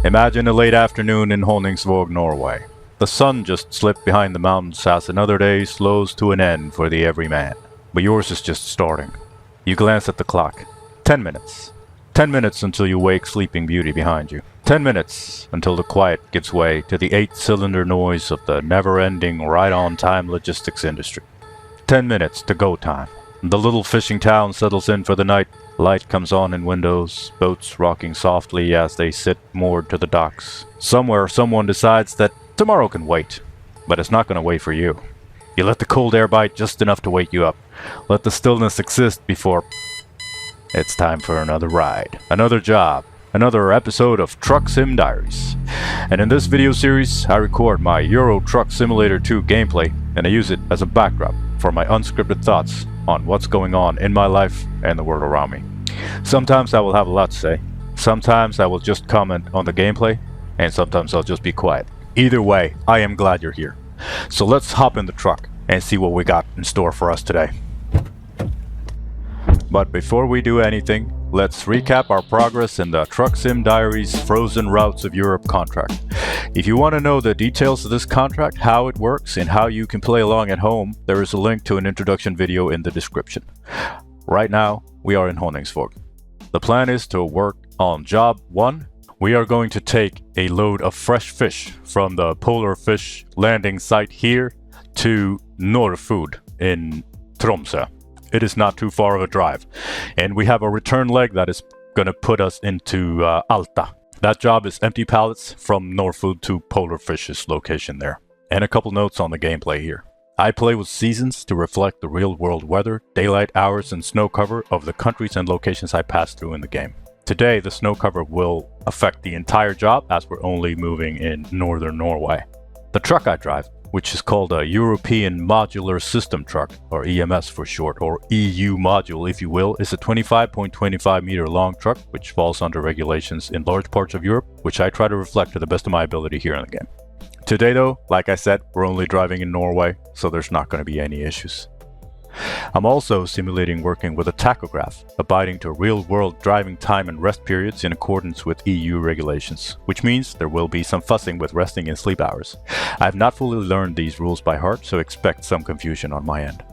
Imagine a late afternoon in Honningsvåg, Norway. The sun just slipped behind the mountains as another day slows to an end for the everyman. But yours is just starting. You glance at the clock. 10 minutes. 10 minutes until you wake Sleeping Beauty behind you. 10 minutes until the quiet gives way to the 8-cylinder noise of the never-ending, right-on-time logistics industry. 10 minutes to go time. The little fishing town settles in for the night. Light comes on in windows, boats rocking softly as they sit moored to the docks. Somewhere, someone decides that tomorrow can wait, but it's not going to wait for you. You let the cold air bite just enough to wake you up. Let the stillness exist before it's time for another ride, another job, another episode of Truck Sim Diaries. And in this video series, I record my Euro Truck Simulator 2 gameplay, and I use it as a backdrop for my unscripted thoughts on what's going on in my life and the world around me. Sometimes I will have a lot to say, sometimes I will just comment on the gameplay, and sometimes I'll just be quiet. Either way, I am glad you're here. So let's hop in the truck and see what we got in store for us today. But before we do anything, let's recap our progress in the Truck Sim Diaries Frozen Routes of Europe contract. If you want to know the details of this contract, how it works, and how you can play along at home, there is a link to an introduction video in the description. Right now, we are in Honningsvåg. The plan is to work on job 1. We are going to take a load of fresh fish from the polar fish landing site here to Norrfood in Tromsø. It is not too far of a drive. And we have a return leg that is going to put us into Alta. That job is empty pallets from Northfood to Polar Fish's location there. And a couple notes on the gameplay here. I play with seasons to reflect the real world weather, daylight hours, and snow cover of the countries and locations I pass through in the game. Today, the snow cover will affect the entire job as we're only moving in northern Norway. The truck I drive, which is called a European Modular System Truck, or EMS for short, or EU module if you will, is a 25.25 meter long truck which falls under regulations in large parts of Europe, which I try to reflect to the best of my ability here in the game. Today though, like I said, we're only driving in Norway, so there's not going to be any issues. I'm also simulating working with a tachograph, abiding to real-world driving time and rest periods in accordance with EU regulations, which means there will be some fussing with resting and sleep hours. I have not fully learned these rules by heart, so expect some confusion on my end.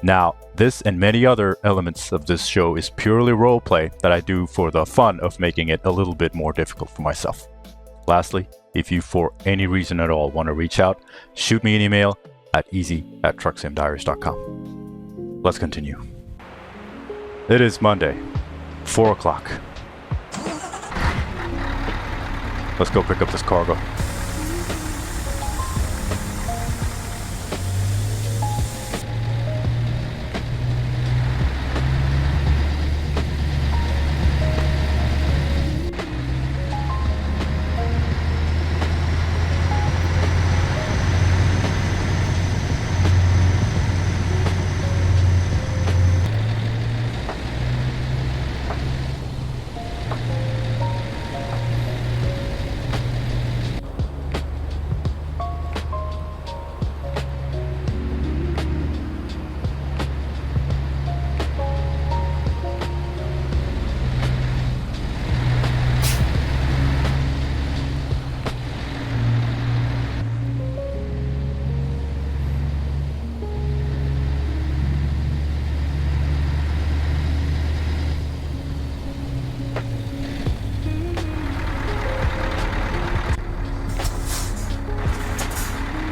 Now, this and many other elements of this show is purely roleplay that I do for the fun of making it a little bit more difficult for myself. Lastly, if you for any reason at all want to reach out, shoot me an email at easy@trucksimdiaries.com. Let's continue. It is Monday, 4 o'clock. Let's go pick up this cargo.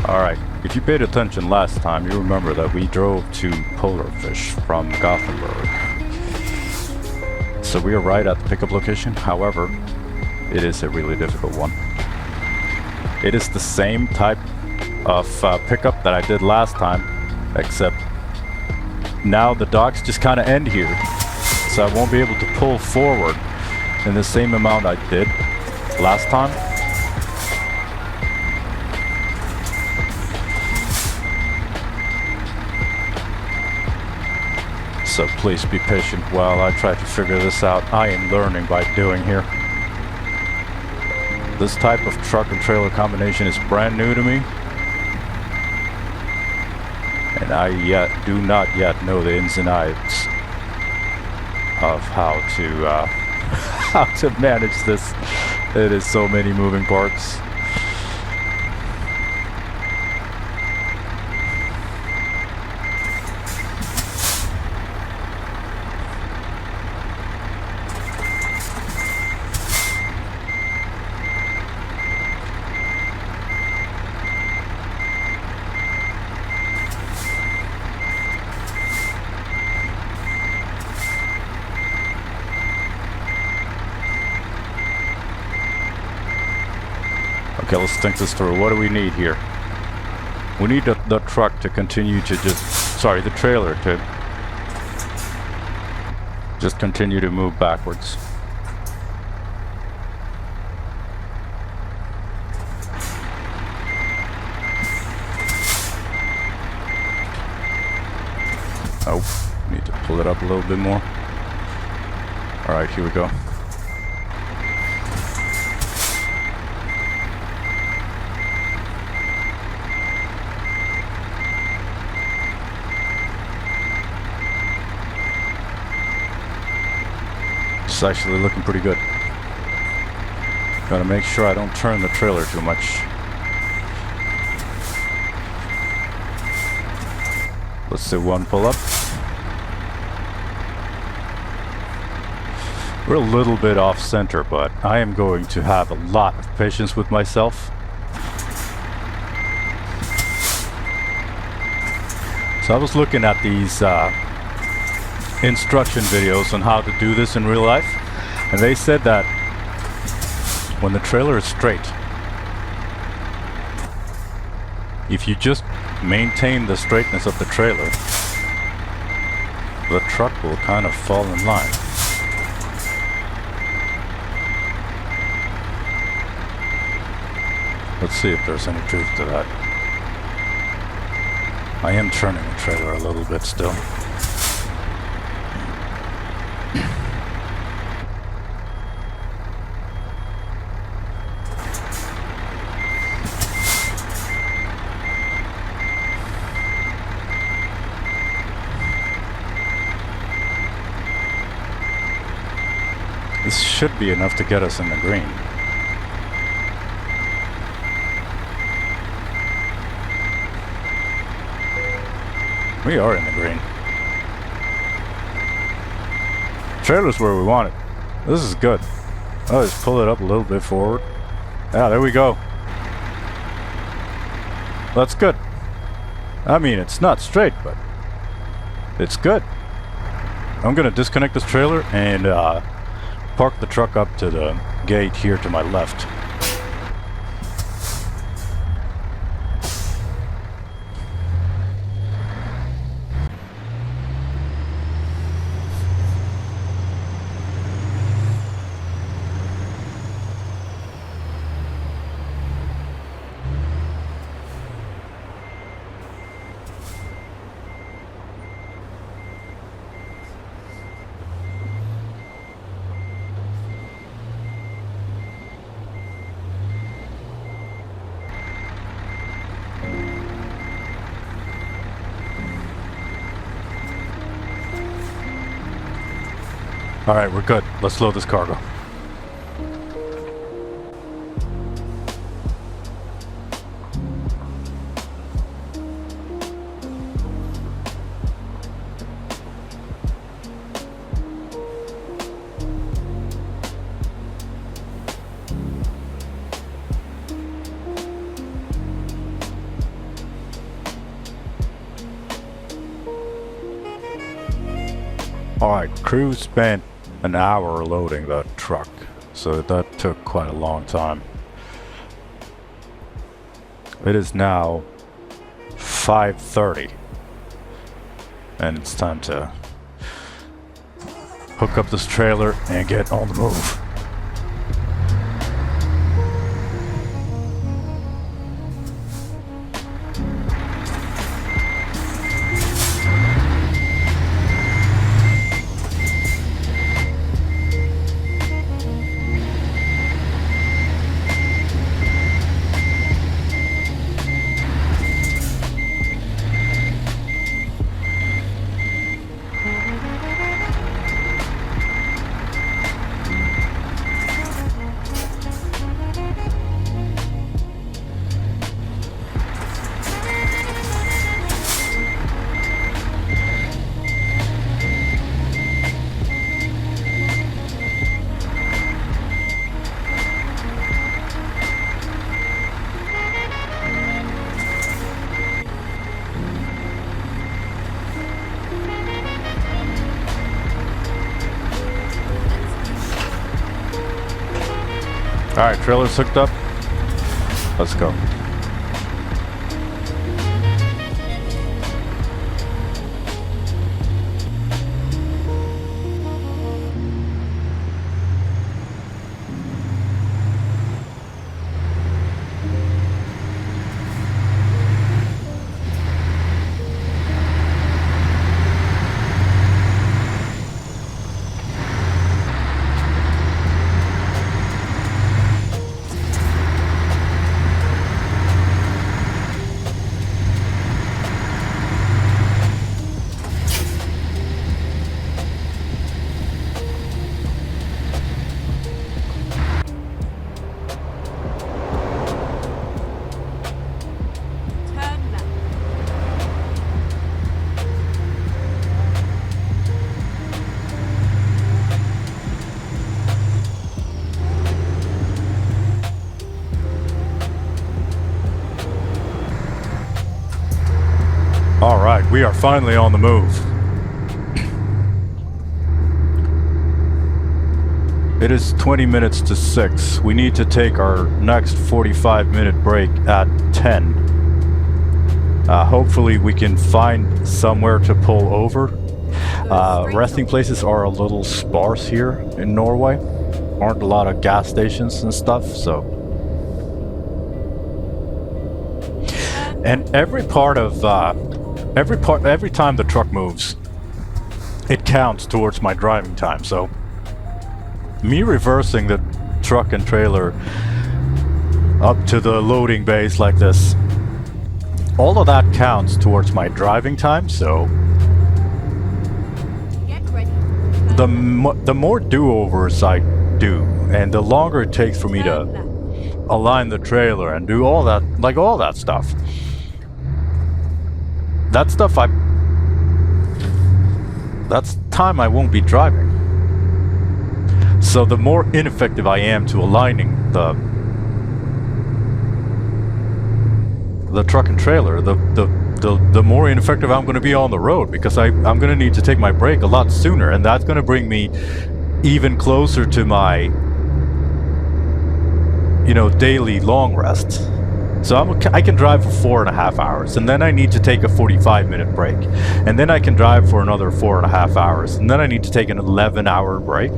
Alright, if you paid attention last time, you remember that we drove to Polar Fish from Gothenburg. So we are right at the pickup location, however, it is a really difficult one. It is the same type of pickup that I did last time, except now the docks just kind of end here. So I won't be able to pull forward in the same amount I did last time. So please be patient while I try to figure this out. I am learning by doing here. This type of truck and trailer combination is brand new to me. And I do not yet know the ins and outs of how to manage this It is so many moving parts. Okay, let's think this through. What do we need here? We need the truck to continue to the trailer to just continue to move backwards. Oh, need to pull it up a little bit more. All right, here we go. It's actually looking pretty good. Gotta make sure I don't turn the trailer too much. Let's do one pull up. We're a little bit off center, but I am going to have a lot of patience with myself. So I was looking at these instruction videos on how to do this in real life, and they said that when the trailer is straight, if you just maintain the straightness of the trailer, the truck will kind of fall in line. Let's see if there's any truth to that. I am turning the trailer a little bit still. This should be enough to get us in the green. We are in the green. Trailer's where we want it. This is good. I'll just pull it up a little bit forward. Yeah, there we go. That's good. I mean, it's not straight, but it's good. I'm gonna disconnect this trailer and park the truck up to the gate here to my left. Alright, we're good. Let's load this cargo. Alright, crew spent an hour loading that truck, so that took quite a long time. It is now 5:30 and it's time to hook up this trailer and get on the move. Alright, trailer's hooked up. Let's go. Alright, we are finally on the move. It is 20 minutes to 6. We need to take our next 45-minute break at 10. Hopefully we can find somewhere to pull over. Resting places are a little sparse here in Norway. Aren't a lot of gas stations and stuff, so... And every time the truck moves, it counts towards my driving time. So me reversing the truck and trailer up to the loading bays like this, all of that counts towards my driving time. So the more do-overs I do, and the longer it takes for me to align the trailer and do all that, like all that stuff, that's time I won't be driving. So the more ineffective I am to aligning the truck and trailer, the more ineffective I'm going to be on the road, because I'm going to need to take my break a lot sooner, and that's going to bring me even closer to my, you know, daily long rest. So I can drive for 4.5 hours, and then I need to take a 45-minute break, and then I can drive for another 4.5 hours, and then I need to take an 11-hour break.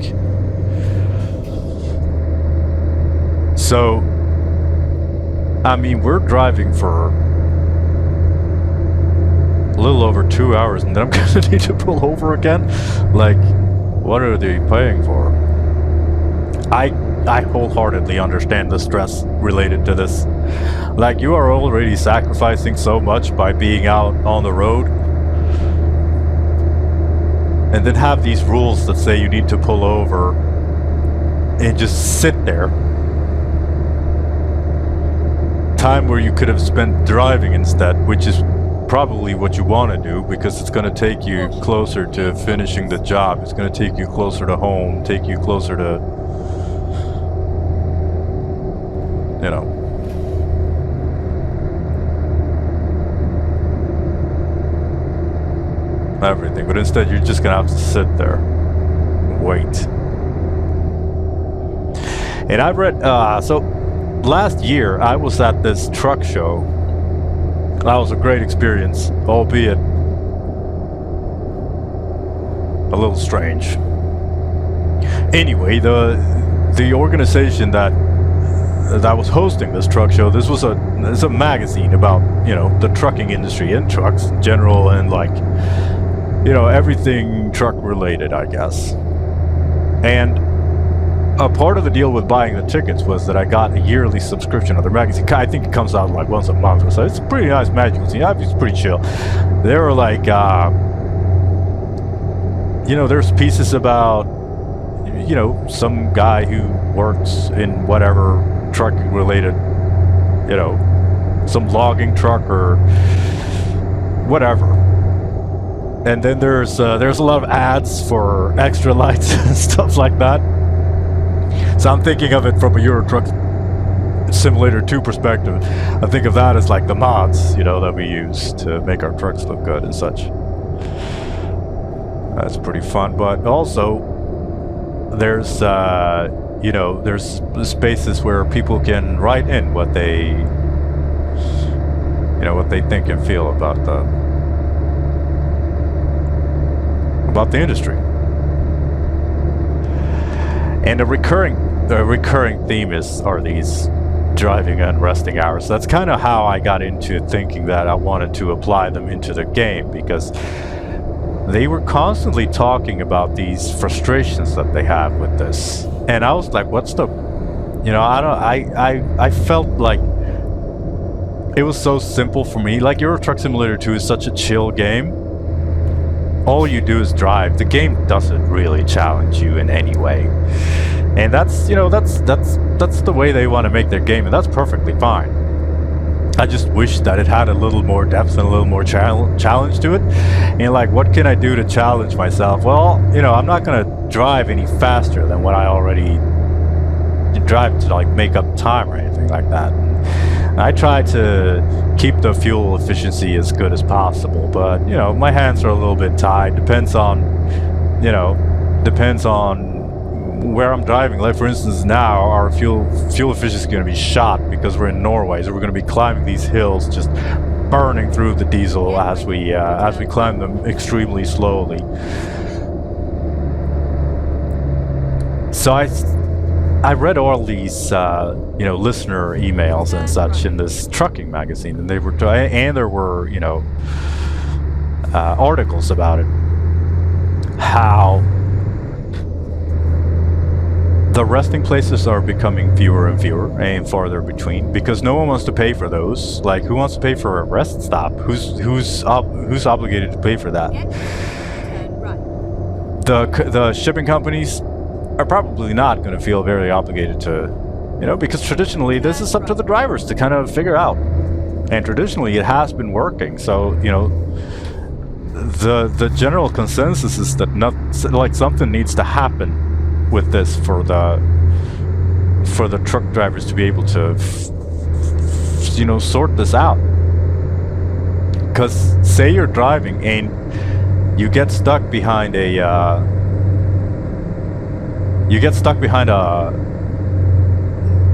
So, I mean, we're driving for a little over 2 hours, and then I'm gonna need to pull over again? Like, what are they paying for? I wholeheartedly understand the stress related to this. Like, you are already sacrificing so much by being out on the road, and then have these rules that say you need to pull over and just sit there. Time where you could have spent driving instead, which is probably what you want to do, because it's going to take you closer to finishing the job. It's going to take you closer to home, take you closer to, you know, everything. But instead you're just gonna have to sit there and wait. And I've read, so last year I was at this truck show. That was a great experience, albeit a little strange. Anyway, the organization that was hosting this truck show, this was a magazine about, you know, the trucking industry and trucks in general, and like, you know, everything truck related, I guess. And a part of the deal with buying the tickets was that I got a yearly subscription of their magazine. I think it comes out like once a month or so. It's a pretty nice magazine. It's pretty chill. They were like, you know, there's pieces about, you know, some guy who works in whatever trucking related, you know, some logging truck or whatever. And then there's a lot of ads for extra lights and stuff like that. So I'm thinking of it from a Euro Truck Simulator 2 perspective. I think of that as like the mods, you know, that we use to make our trucks look good and such. That's pretty fun. But also, there's you know, there's spaces where people can write in what they, you know, what they think and feel about the industry. And the recurring theme are these driving and resting hours. That's kind of how I got into thinking that I wanted to apply them into the game, because they were constantly talking about these frustrations that they have with this. And I was like, what's the, you know, I felt like it was so simple for me. Like, Euro Truck Simulator 2 is such a chill game. All you do is drive. The game doesn't really challenge you in any way. And that's, you know, that's the way they want to make their game, and that's perfectly fine. I just wish that it had a little more depth and a little more challenge to it. And like, what can I do to challenge myself? Well, you know, I'm not going to drive any faster than what I already drive to, like, make up time or anything like that. I try to keep the fuel efficiency as good as possible, but, you know, my hands are a little bit tied. Depends on where I'm driving. Like, for instance, now our fuel efficiency is going to be shot because we're in Norway, so we're going to be climbing these hills, just burning through the diesel as we climb them extremely slowly. So I read all these you know, listener emails and such in this trucking magazine, and there were, you know, articles about it, how the resting places are becoming fewer and fewer and farther between, because no one wants to pay for those. Like, who wants to pay for a rest stop? Who's obligated to pay for that? The shipping companies are probably not going to feel very obligated to, you know, because traditionally this is up to the drivers to kind of figure out, and traditionally it has been working. So, you know, the general consensus is that something needs to happen with this for the truck drivers to be able to you know, sort this out. Because say you're driving and you get stuck behind a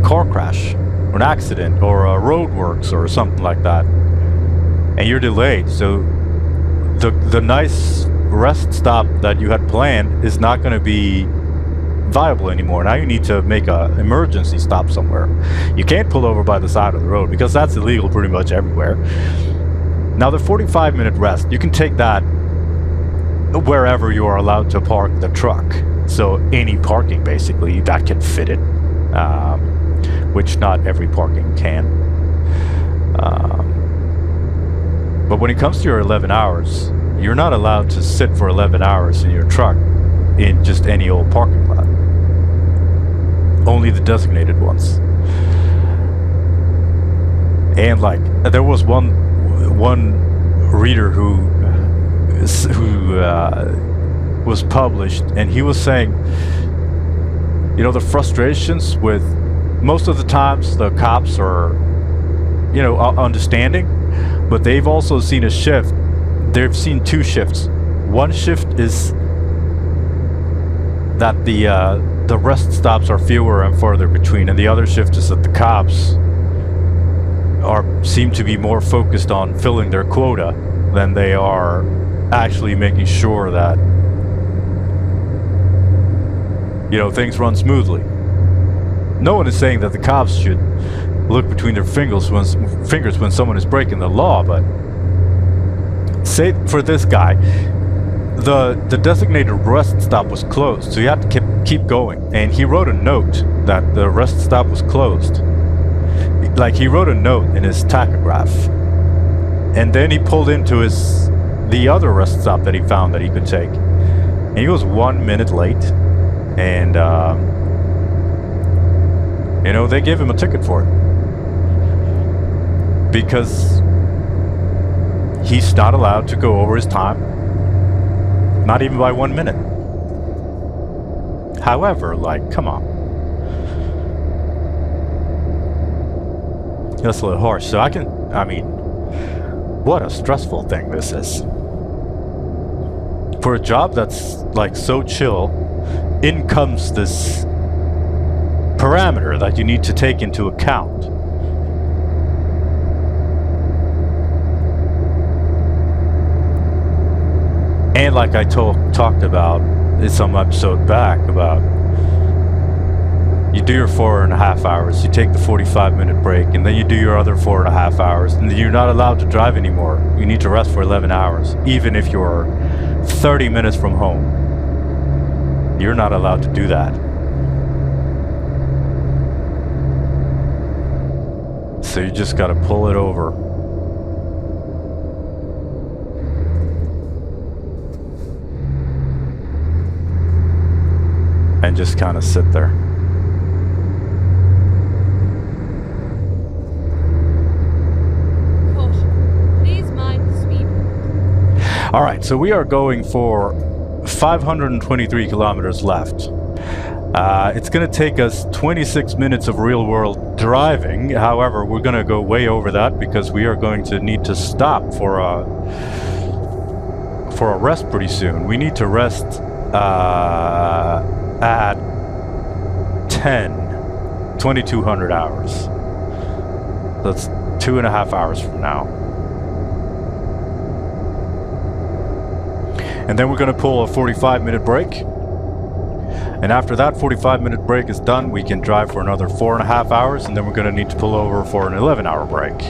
car crash or an accident or a roadworks or something like that, and you're delayed, so the nice rest stop that you had planned is not going to be viable anymore. Now you need to make an emergency stop somewhere. You can't pull over by the side of the road because that's illegal pretty much everywhere. Now the 45-minute rest, you can take that wherever you are allowed to park the truck. So any parking basically that can fit it, which not every parking can. But when it comes to your 11 hours, you're not allowed to sit for 11 hours in your truck in just any old parking lot. Only the designated ones. And like, there was one reader who was published, and he was saying, you know, the frustrations with, most of the times the cops are, you know, understanding, but they've also seen a shift. They've seen two shifts. One shift is that the rest stops are fewer and farther between, and the other shift is that the cops seem to be more focused on filling their quota than they are actually making sure that, you know, things run smoothly. No one is saying that the cops should look between their fingers when someone is breaking the law, but say for this guy, the designated rest stop was closed, so you had to keep going. And he wrote a note that the rest stop was closed. Like, he wrote a note in his tachograph, and then he pulled into the other rest stop that he found that he could take, and he was 1 minute late. And you know, they gave him a ticket for it because he's not allowed to go over his time. Not even by 1 minute. However, like, come on. That's a little harsh. So I mean, what a stressful thing this is. For a job that's like so chill, in comes this parameter that you need to take into account. And like I talked about in some episode back about, you do your 4.5 hours, you take the 45-minute break, and then you do your other 4.5 hours, and you're not allowed to drive anymore. You need to rest for 11 hours, even if you're 30 minutes from home. You're not allowed to do that. So you just gotta pull it over. And just kind of sit there. Alright, so we are going for 523 kilometers left. It's going to take us 26 minutes of real-world driving. However, we're going to go way over that because we are going to need to stop for a rest pretty soon. We need to rest at 2200 hours. That's 2.5 hours from now. And then we're going to pull a 45-minute break. And after that 45-minute break is done, we can drive for another 4.5 hours, and then we're going to need to pull over for an 11-hour break.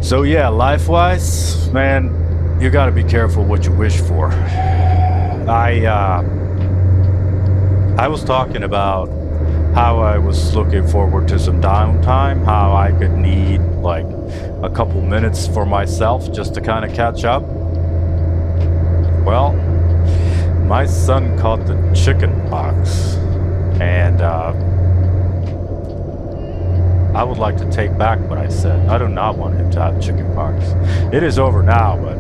So yeah, life-wise, man, you gotta be careful what you wish for. I was talking about how I was looking forward to some downtime, how I could need like a couple minutes for myself just to kind of catch up. Well, my son caught the chicken pox, and I would like to take back what I said. I do not want him to have chicken pox. It is over now, but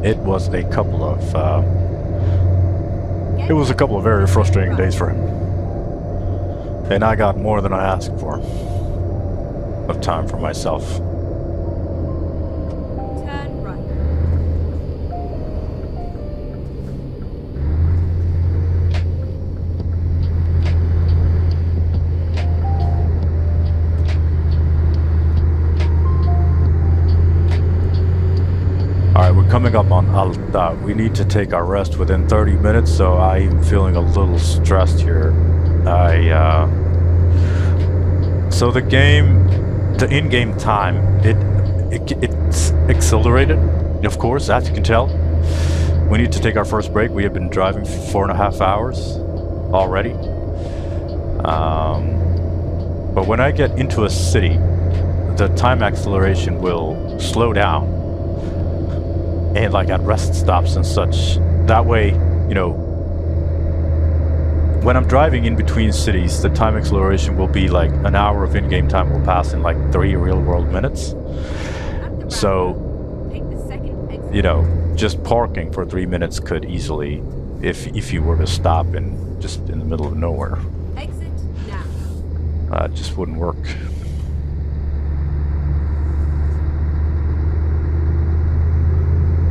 it was a couple of very frustrating days for him. And I got more than I asked for of time for myself. Turn right. Alright, we're coming up on Alta. We need to take our rest within 30 minutes, so I am feeling a little stressed here. So the in-game time, it's accelerated, of course, as you can tell. We need to take our first break. We have been driving for 4.5 hours already. But when I get into a city, the time acceleration will slow down, and like at rest stops and such. That way, you know, when I'm driving in between cities, the time acceleration will be like an hour of in-game time will pass in like 3 real-world minutes. So, you know, just parking for 3 minutes could easily, if you were to stop in just in the middle of nowhere, Exit now. it just wouldn't work.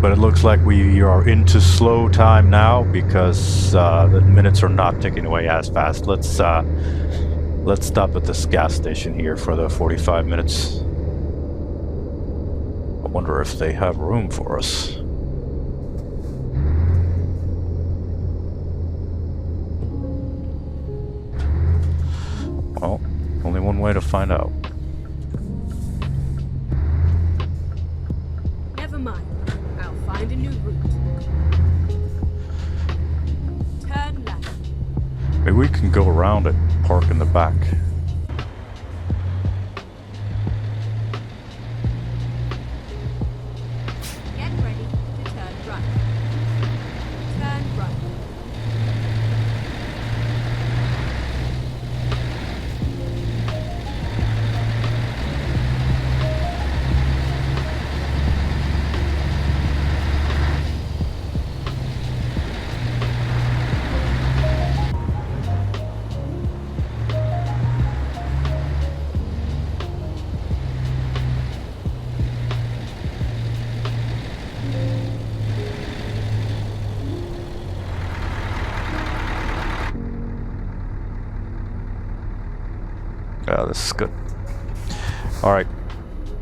But it looks like we are into slow time now because the minutes are not ticking away as fast. Let's stop at this gas station here for the 45 minutes. I wonder if they have room for us. Well, only one way to find out. Never mind. I'll find a new route. Turn left. Maybe we can go around it, park in the back. Get ready to turn right. Turn right. Yeah, this is good. Alright,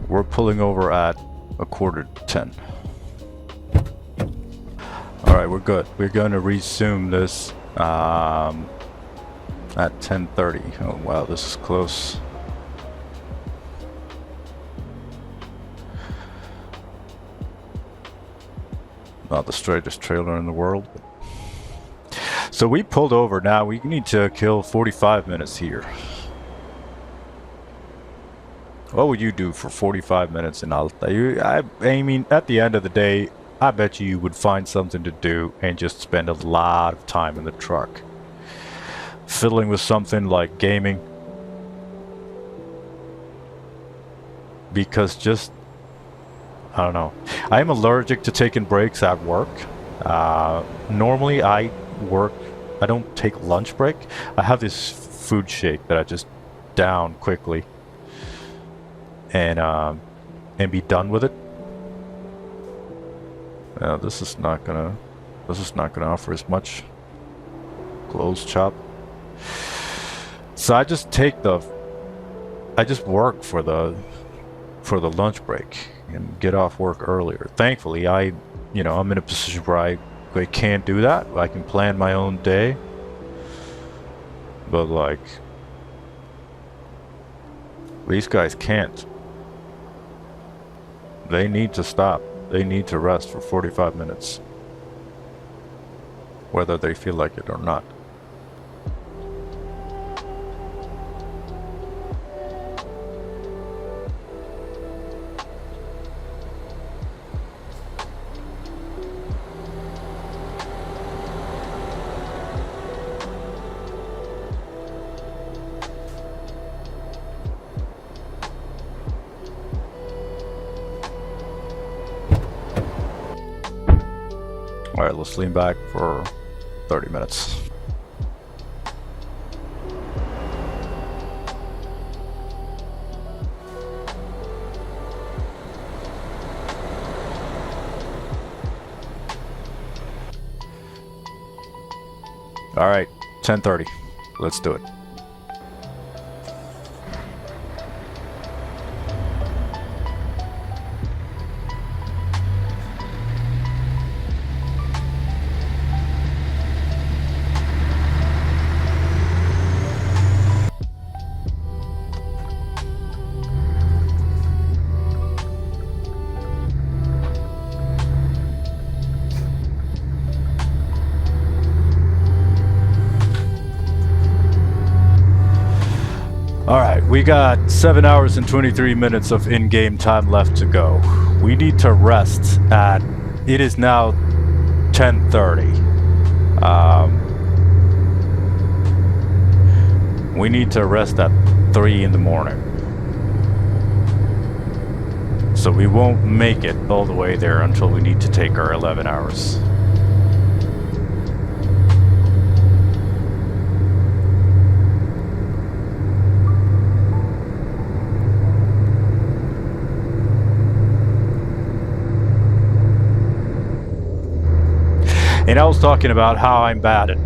we're pulling over at 9:45. Alright, we're good. We're going to resume this at 10:30. Oh wow, this is close. Not the straightest trailer in the world. So we pulled over now. We need to kill 45 minutes here. What would you do for 45 minutes in Alta? I mean, at the end of the day, I bet you would find something to do and just spend a lot of time in the truck. Fiddling with something like gaming. Because just, I don't know. I'm allergic to taking breaks at work. Normally I don't take lunch break. I have this food shake that I just down quickly. And be done with it. This is not gonna offer as much. Close chop. So I just work for the lunch break and get off work earlier. Thankfully, I'm in a position where I can't do that. I can plan my own day. But like, these guys can't. They need to stop. They need to rest for 45 minutes. Whether they feel like it or not. Alright, let's lean back for 30 minutes. Alright, 10:30. Let's do it. Alright, we got 7 hours and 23 minutes of in-game time left to go. We need to rest at... It is now 10:30. We need to rest at 3 in the morning. So we won't make it all the way there until we need to take our 11 hours. And I was talking about how I'm bad at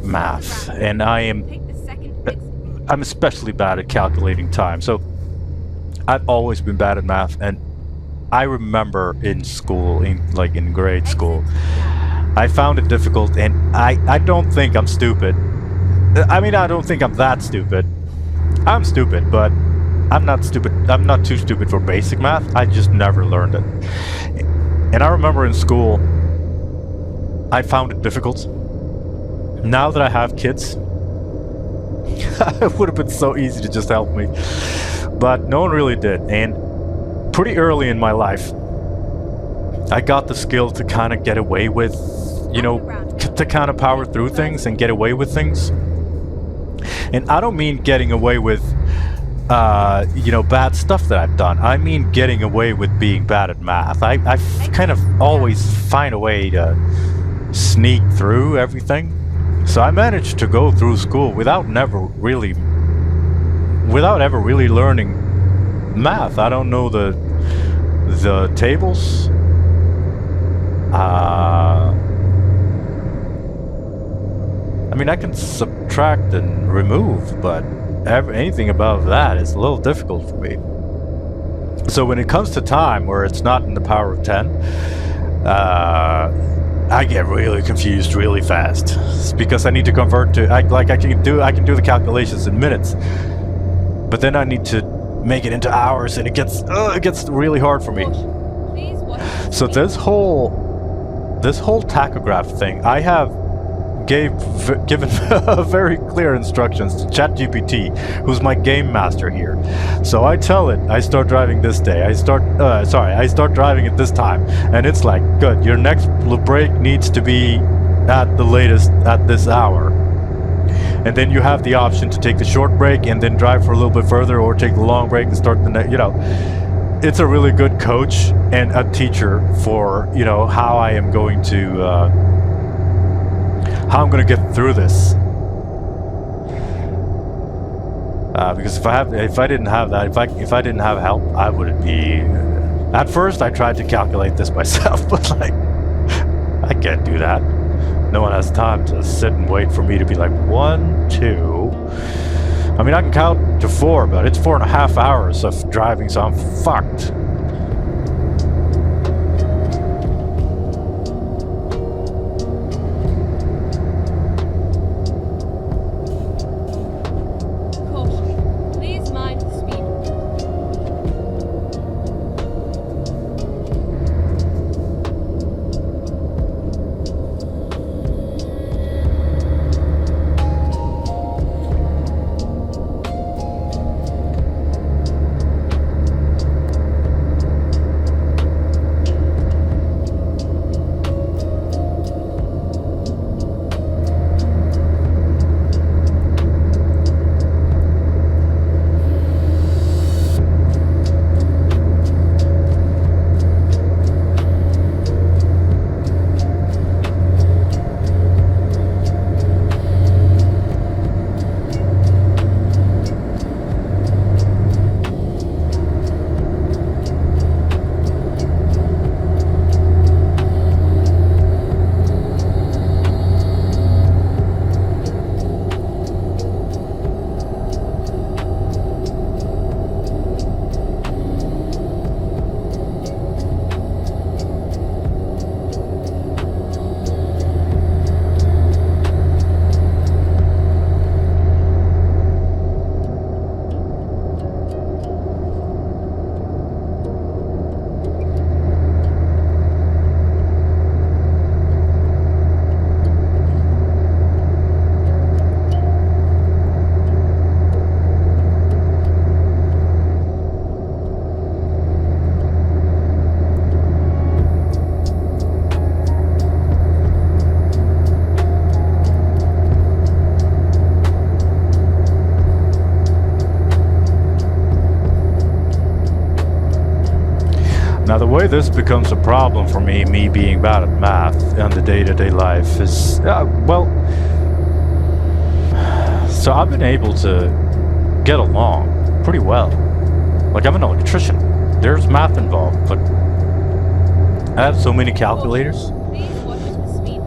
math, and I'm especially bad at calculating time. So I've always been bad at math, and I remember in school, in grade school, I found it difficult, and I don't think I'm stupid. I mean, I don't think I'm that stupid. I'm stupid, but I'm not stupid. I'm not too stupid for basic math. I just never learned it. And I remember in school, I found it difficult. Now that I have kids, it would have been so easy to just help me. But no one really did. And pretty early in my life, I got the skill to kind of get away with, you know, to kind of power through things and get away with things. And I don't mean getting away with, you know, bad stuff that I've done. I mean getting away with being bad at math. I kind of always find a way to sneak through everything. So I managed to go through school without ever really learning math. I don't know the tables. I mean, I can subtract and remove, but anything above that is a little difficult for me. So when it comes to time, where it's not in the power of 10, I get really confused really fast. It's because I need to convert to I can do the calculations in minutes, but then I need to make it into hours, and it gets really hard for me. So this whole tachograph thing, I have given very clear instructions to ChatGPT, who's my game master here. So I tell it, I start driving this day. I start driving at this time, and it's like, good. Your next break needs to be at the latest at this hour. And then you have the option to take the short break and then drive for a little bit further, or take the long break and start the next. You know, it's a really good coach and a teacher for, you know, how I am going to. How I'm gonna get through this, because if I didn't have help, I wouldn't be. At first, I tried to calculate this myself, but like, I can't do that. No one has time to sit and wait for me to be like 1, 2. I mean, I can count to 4, but it's 4.5 hours of driving, so I'm fucked. Now, the way this becomes a problem for me being bad at math in the day-to-day life is, well, so I've been able to get along pretty well. Like, I'm an electrician. There's math involved, but I have so many calculators. Please watch the speed.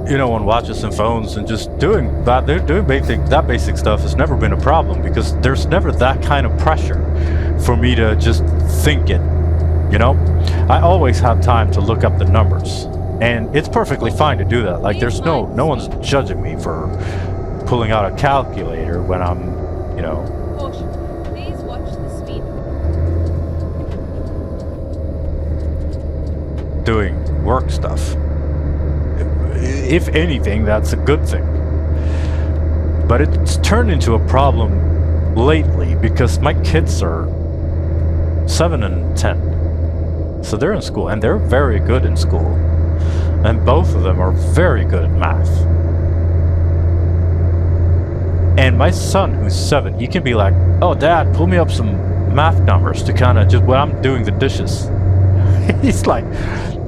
You know, on watches and phones, and just doing that, they're doing that basic stuff has never been a problem because there's never that kind of pressure for me to just think it. You know, I always have time to look up the numbers, and it's perfectly fine to do that. Like, there's no one's judging me for pulling out a calculator when I'm, you know. Caution. Please watch the speed. Doing work stuff. If anything, that's a good thing. But it's turned into a problem lately because my kids are 7 and 10. So they're in school, and they're very good in school. And both of them are very good at math. And my son, who's 7, he can be like, "Oh, Dad, pull me up some math numbers to kind of just when I'm doing the dishes." He's like,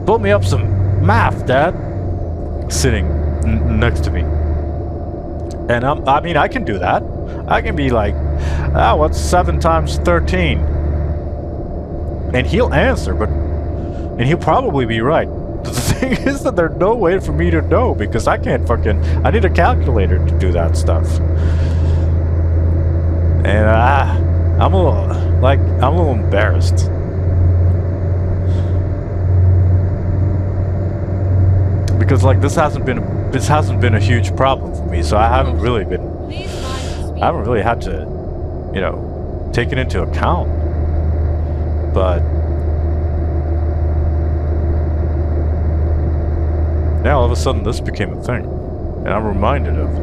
"Pull me up some math, Dad," sitting next to me. And I mean, I can do that. I can be like, "What's 7 times 13? And he'll answer, and he'll probably be right. But the thing is that there's no way for me to know because I need a calculator to do that stuff. And I'm a little embarrassed. Because like this hasn't been a huge problem for me, so I haven't really had to, you know, take it into account. But now all of a sudden this became a thing. And I'm reminded of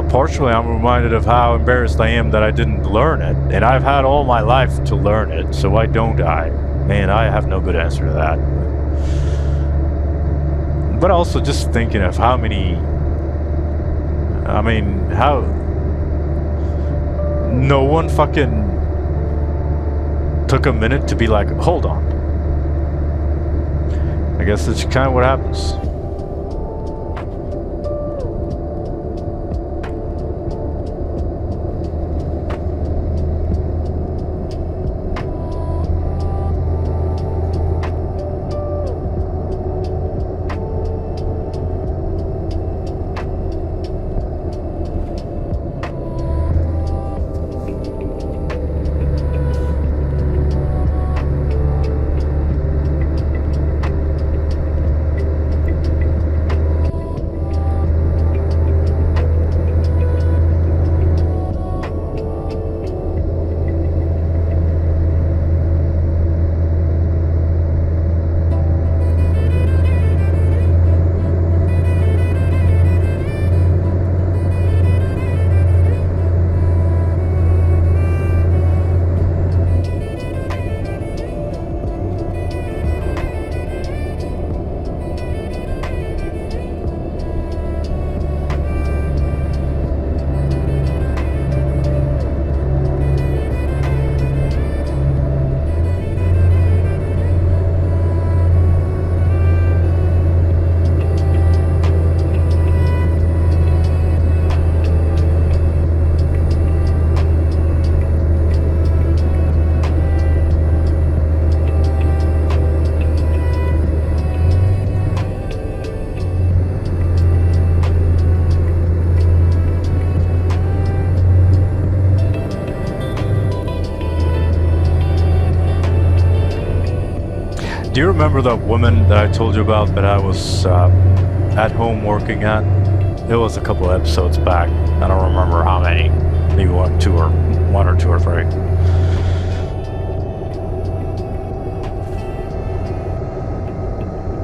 partially I'm reminded of how embarrassed I am that I didn't learn it. And I've had all my life to learn it, so why don't I? Man, I have no good answer to that. But also just thinking of how no one fucking took a minute to be like, hold on. I guess that's kind of what happens. Do you remember that woman that I told you about that I was at home working at? It was a couple episodes back. I don't remember how many. Maybe one or two or three.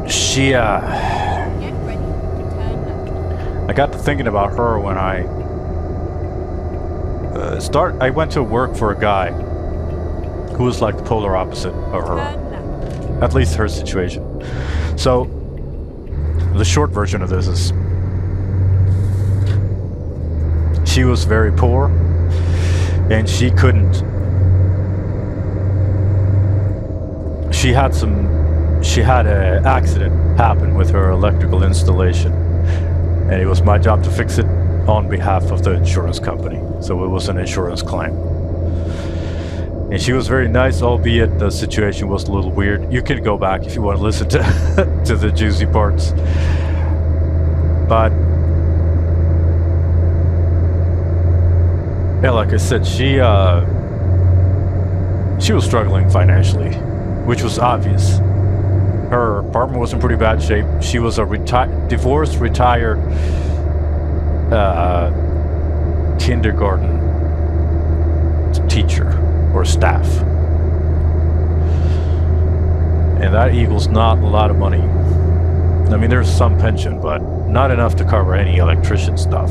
She, Get ready. Turn left. I got to thinking about her when I went to work for a guy who was like the polar opposite of her. Turn left. At least her situation. So, the short version of this is she was very poor and she couldn't she had an accident happen with her electrical installation, and it was my job to fix it on behalf of the insurance company. So it was an insurance claim. And she was very nice, albeit the situation was a little weird. You can go back if you want to listen to to the juicy parts. But yeah, like I said, she was struggling financially, which was obvious. Her apartment was in pretty bad shape. She was a divorced, retired kindergarten teacher or staff. And that equals not a lot of money. I mean, there's some pension, but not enough to cover any electrician stuff.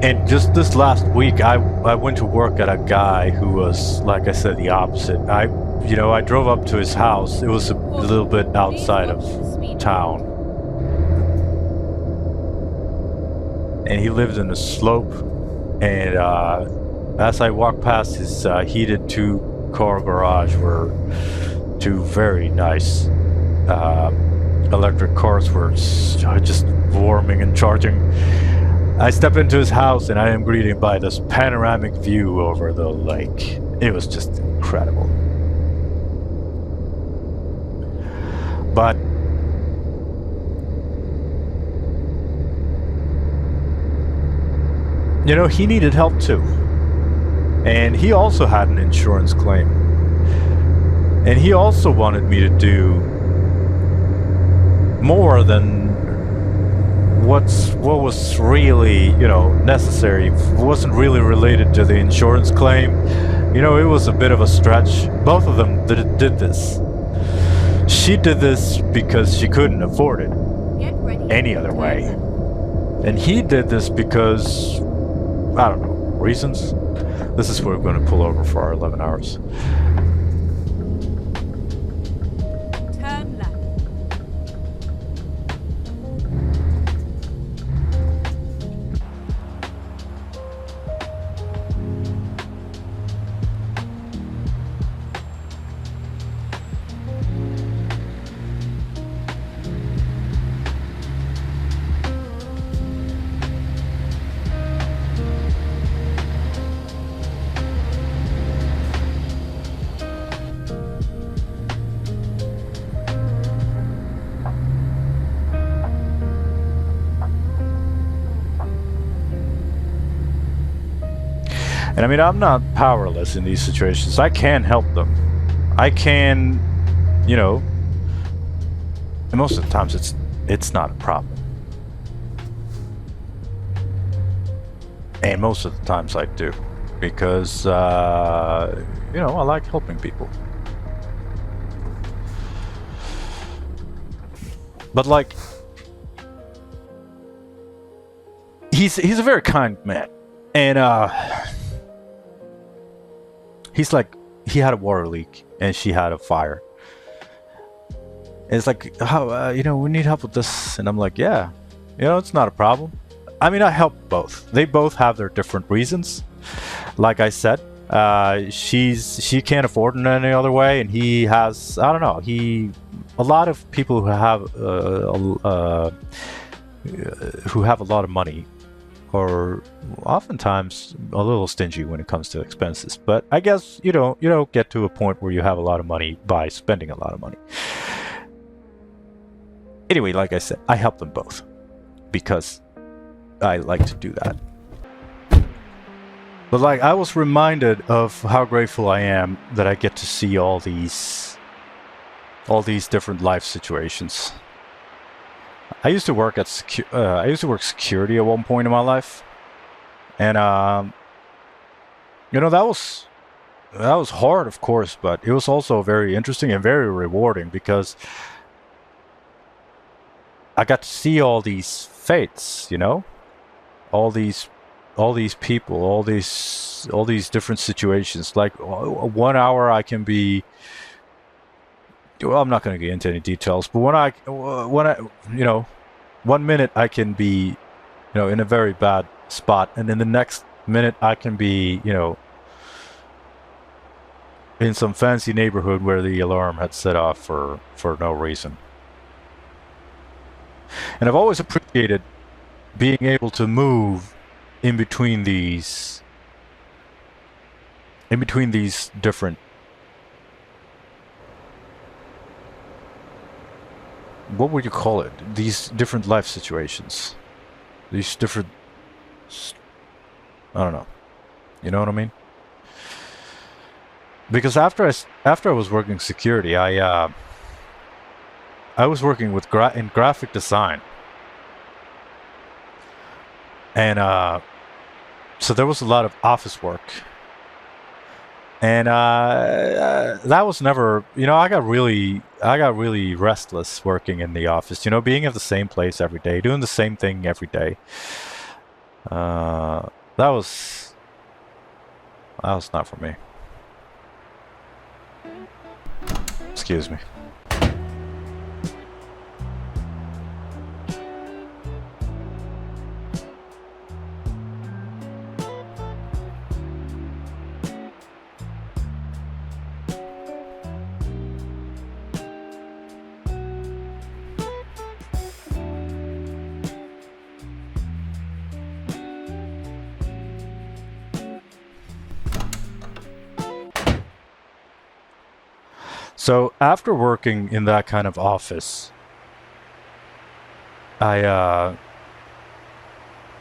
And just this last week, I went to work at a guy who was, like I said, the opposite. I drove up to his house. It was a little bit outside of town. And he lived in a slope. And as I walked past his heated two-car garage were two very nice electric cars were just warming and charging. I step into his house and I am greeted by this panoramic view over the lake. It was just incredible. But he needed help too. And he also had an insurance claim. And he also wanted me to do more than what was really, necessary. It wasn't really related to the insurance claim. It was a bit of a stretch. Both of them did this. She did this because she couldn't afford it any other way. And he did this because, I don't know, reasons. This is where we're going to pull over for our 11 hours. Turn left. And I mean, I'm not powerless in these situations. I can help them. I can, and most of the times it's not a problem. And most of the times I do, because I like helping people. But like, he's a very kind man, and he's like, he had a water leak and she had a fire. And it's like, how, we need help with this. And I'm like, yeah, it's not a problem. I mean, I help both. They both have their different reasons. Like I said, she can't afford it any other way. And he has, I don't know, a lot of people who have a lot of money are oftentimes a little stingy when it comes to expenses. But I guess you don't get to a point where you have a lot of money by spending a lot of money. Anyway, like I said, I help them both because I like to do that. But like, I was reminded of how grateful I am that I get to see all these different life situations. I used to work security at one point in my life, and that was hard, of course, but it was also very interesting and very rewarding because I got to see all these fates, all these people, all these different situations. Like 1 hour I can be. Well, I'm not going to get into any details, but when I 1 minute I can be, in a very bad spot, and in the next minute I can be, in some fancy neighborhood where the alarm had set off for no reason. And I've always appreciated being able to move in between these different, what would you call it? These different life situations. These different, I don't know. You know what I mean? Because after I was working security, I was working with in graphic design, and so there was a lot of office work, and that was never, I got really restless working in the office. Being at the same place every day, doing the same thing every day. That was not for me. Excuse me. So after working in that kind of office, I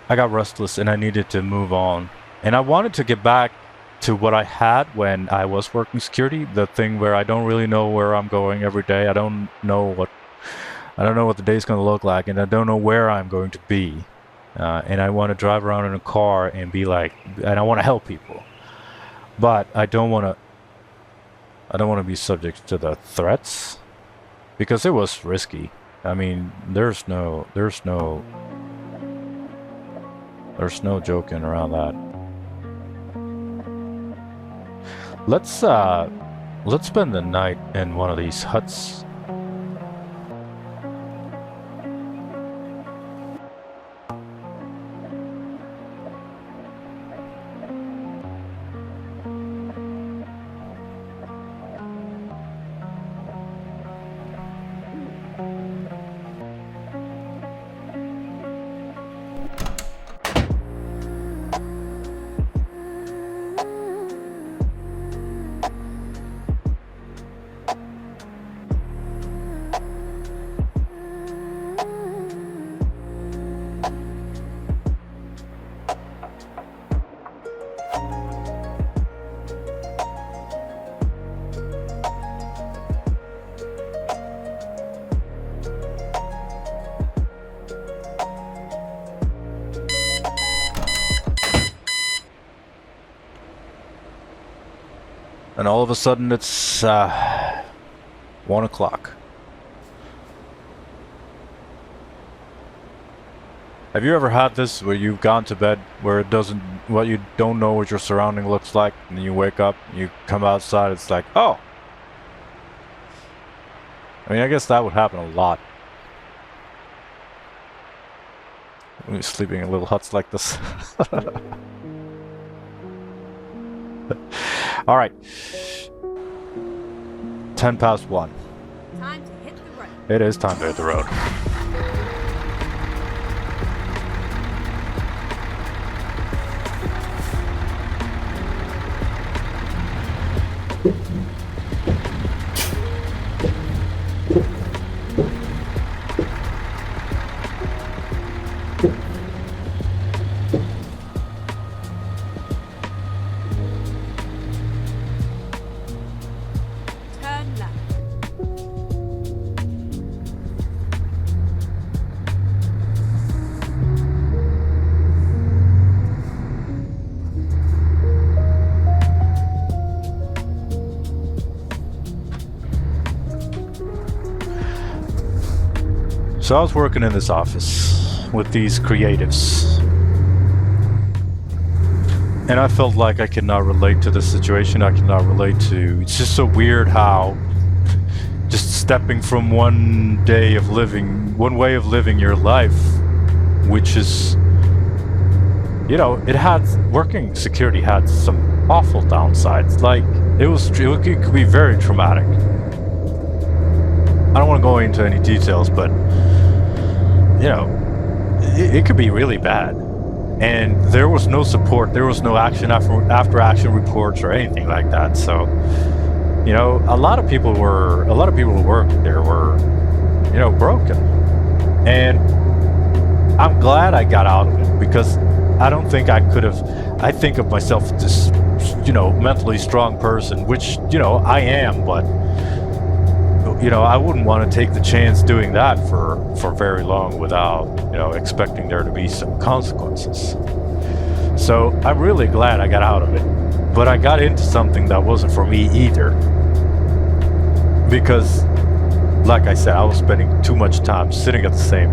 got restless and I needed to move on. And I wanted to get back to what I had when I was working security, the thing where I don't really know where I'm going every day. I don't know what the day's going to look like, and I don't know where I'm going to be. And I want to drive around in a car and be like, and I want to help people. But I don't want to be subject to the threats, because it was risky. I mean, there's no joking around that. Let's spend the night in one of these huts. And all of a sudden it's 1 o'clock. Have you ever had this where you've gone to bed where you don't know what your surrounding looks like, and then you wake up, you come outside, it's like, oh! I mean, I guess that would happen a lot. When you're sleeping in little huts like this. All right. 1:10. Time to hit the road. It is time to hit the road. Turn left. So I was working in this office with these creatives, and I felt like I could not relate to this situation. I cannot relate to. It's just so weird how just stepping from one way of living your life, which is, working security had some awful downsides. Like, it could be very traumatic. I don't want to go into any details, but it could be really bad. And there was no support. There was no action after action reports or anything like that. So, a lot of people who worked there were, broken. And I'm glad I got out of it, because I don't think I could have. I think of myself as this, mentally strong person, which, I am, but I wouldn't want to take the chance doing that for very long without, expecting there to be some consequences. So I'm really glad I got out of it, but I got into something that wasn't for me either, because, like I said, I was spending too much time sitting at the same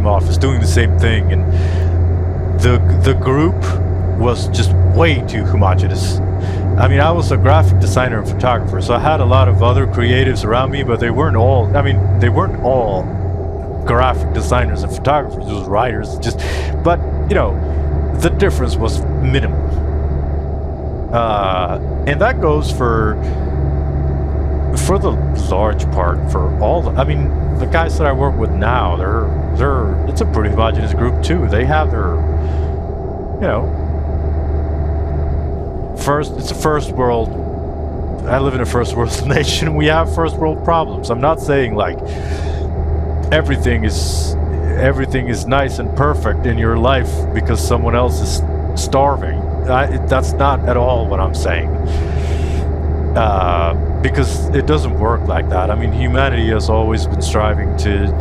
office, doing the same thing, and the group was just way too homogenous. I mean, I was a graphic designer and photographer, so I had a lot of other creatives around me, but they weren't all graphic designers and photographers. It was writers, but the difference was minimal. And that goes for the large part for all the guys that I work with now, it's a pretty homogenous group too. They have their, it's a first world. I live in a first world nation. We have first world problems. I'm not saying like everything is nice and perfect in your life because someone else is starving. That's not at all what I'm saying. Because it doesn't work like that. I mean, humanity has always been striving to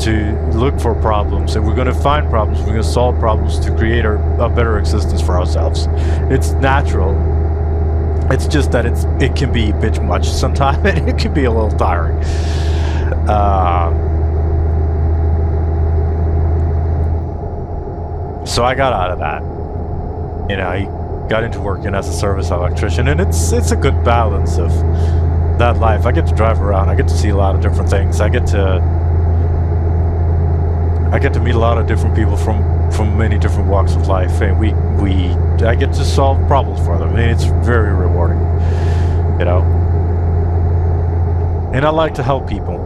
look for problems, and we're going to find problems. We're going to solve problems to create a better existence for ourselves. It's natural. It's just that it can be a bit much sometimes, and it can be a little tiring. So I got out of that. I got into working as a service electrician, and it's a good balance of that life. I get to drive around. I get to see a lot of different things. I get to meet a lot of different people from many different walks of life, and I get to solve problems for them. I mean, it's very rewarding, And I like to help people,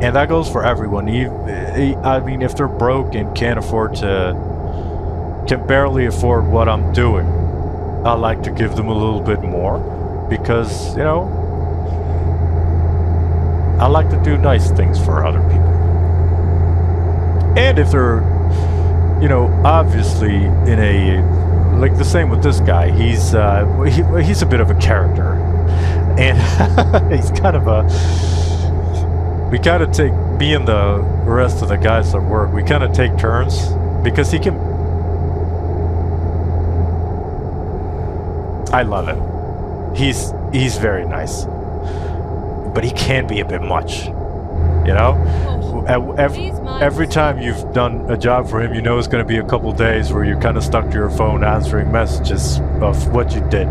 and that goes for everyone. I mean, if they're broke and can barely afford what I'm doing, I like to give them a little bit more, because I like to do nice things for other people. And if they're obviously in a, like the same with this guy, he's a bit of a character, and he's kind of we kind of take, me and the rest of the guys at work, we kind of take turns, because he can, I love him. He's very nice, but he can be a bit much, Every time you've done a job for him, it's going to be a couple days where you're kind of stuck to your phone answering messages of what you did.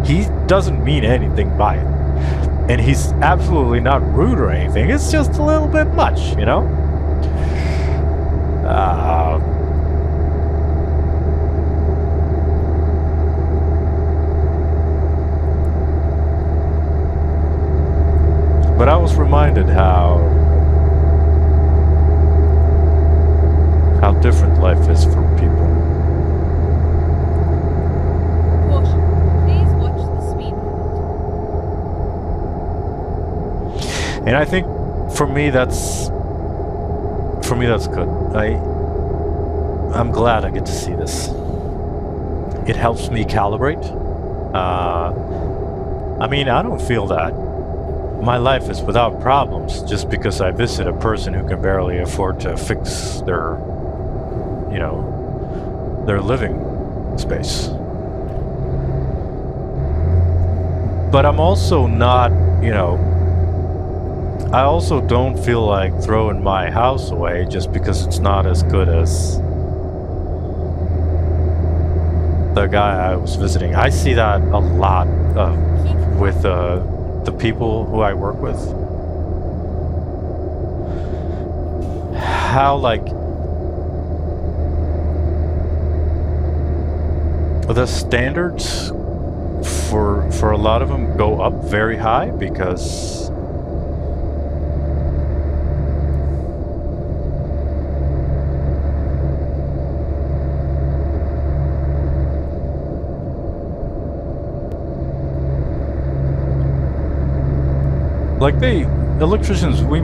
He doesn't mean anything by it, and he's absolutely not rude or anything. It's just a little bit much, But I was reminded how different life is for people. Caution. Please watch the speed limit. And I think for me that's good. I'm glad I get to see this. It helps me calibrate. I mean, I don't feel that my life is without problems just because I visit a person who can barely afford to fix their living space. But I'm also not, I also don't feel like throwing my house away just because it's not as good as the guy I was visiting. I see that a lot with the people who I work with. How the standards for a lot of them go up very high because like electricians, we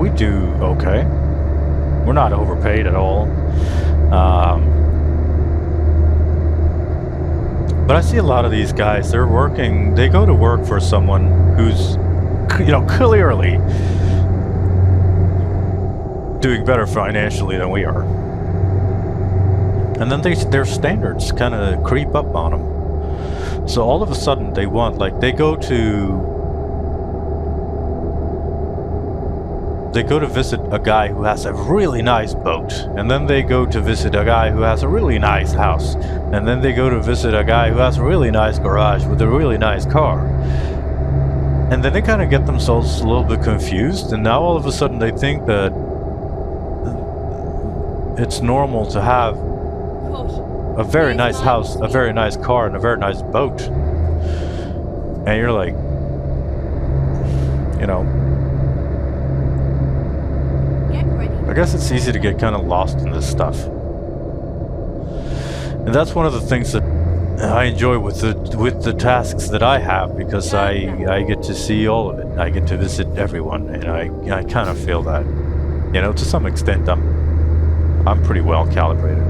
do okay. We're not overpaid at all. But I see a lot of these guys, they go to work for someone who's, clearly doing better financially than we are. And then their standards kind of creep up on them. So all of a sudden they want, they go to visit a guy who has a really nice boat, and then they go to visit a guy who has a really nice house, and then they go to visit a guy who has a really nice garage with a really nice car. And then they kind of get themselves a little bit confused, and now all of a sudden they think that it's normal to have a very nice house, a very nice car, and a very nice boat. And you're like, I guess it's easy to get kind of lost in this stuff. And that's one of the things that I enjoy with the tasks that I have, because I get to see all of it. I get to visit everyone, and I kind of feel that, to some extent I'm pretty well calibrated.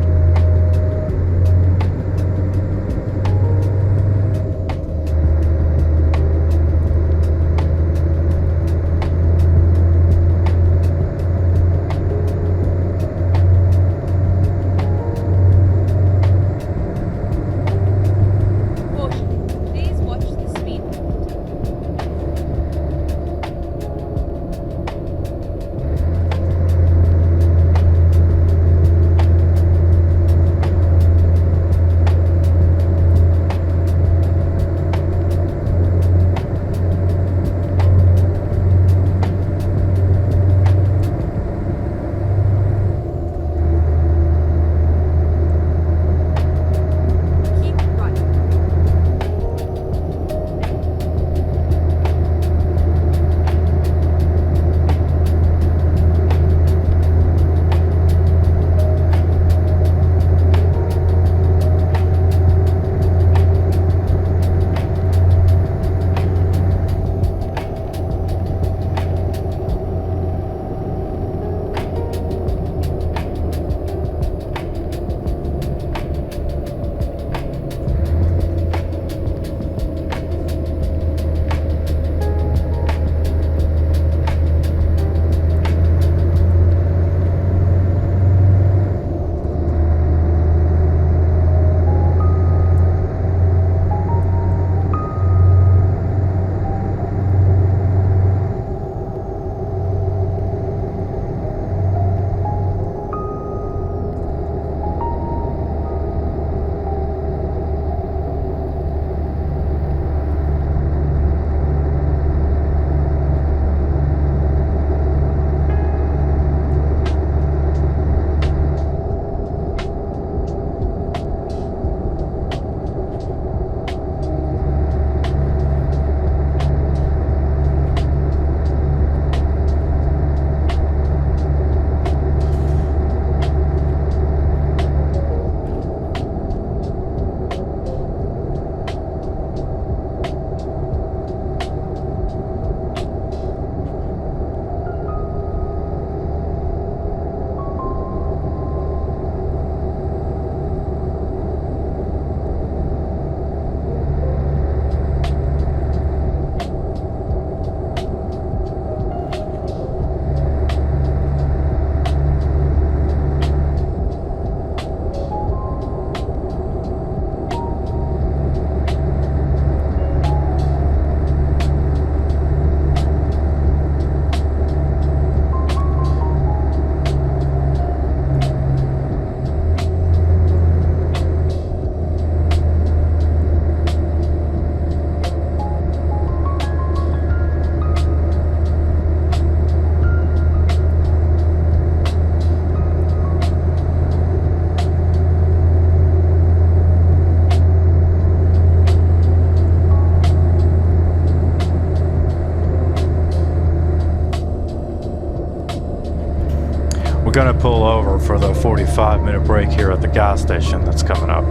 We're gonna pull over for the 45-minute break here at the gas station that's coming up.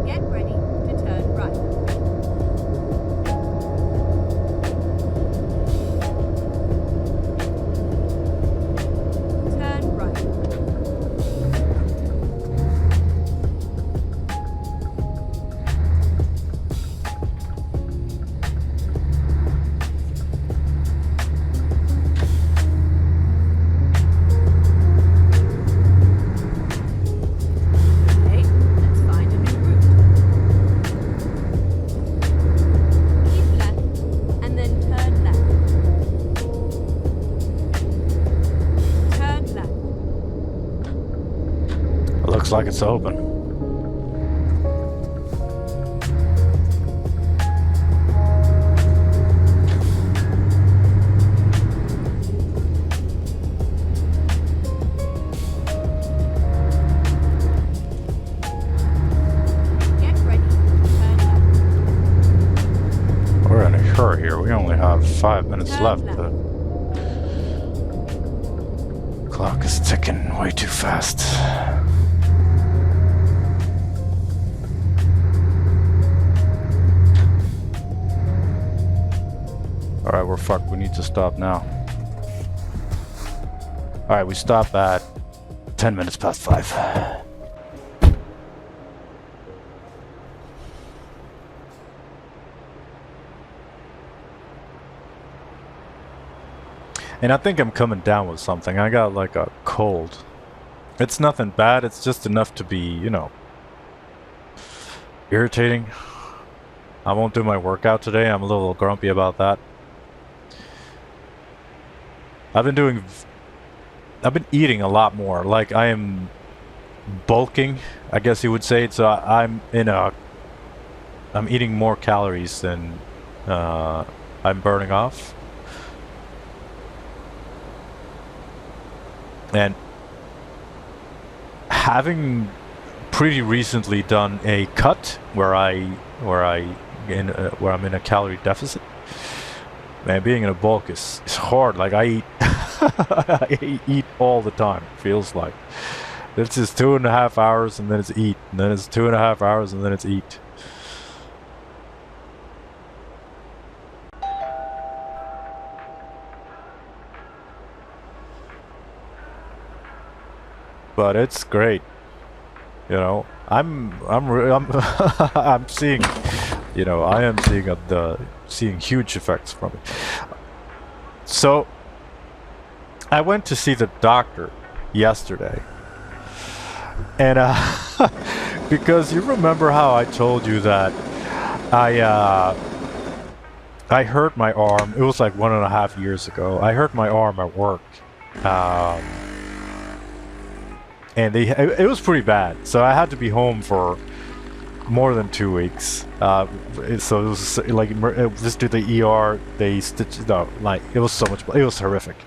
Get ready to turn right. Turn right. Okay, let's find a new route. Keep left and then turn left. Turn left. It looks like it's open. Get ready to turn left. We're in a hurry here. We only have 5 minutes Turn left. left. The clock is ticking way too fast. Alright, we're fucked. We need to stop now. Alright, we stop at 10 minutes past 5. And I think I'm coming down with something. I got like a cold. It's nothing bad, it's just enough to be, you know, irritating. I won't do my workout today. I'm a little grumpy about that. I've been eating a lot more. Like I am bulking, I guess you would say. So I'm eating more calories than I'm burning off. And having pretty recently done a cut where I'm in a calorie deficit, man, being in a bulk is hard. Like I eat I eat all the time, feels like. It's just 2.5 hours and then it's eat, and then it's 2.5 hours and then it's eat. But it's great, you know. I'm seeing, you know, I am seeing huge effects from it. So I went to see the doctor yesterday, and because you remember how I told you that I hurt my arm. It was like 1.5 years ago. I hurt my arm at work. And it was pretty bad, so I had to be home for more than 2 weeks. So it was like just to the ER. They stitched no, like it was so much. It was horrific.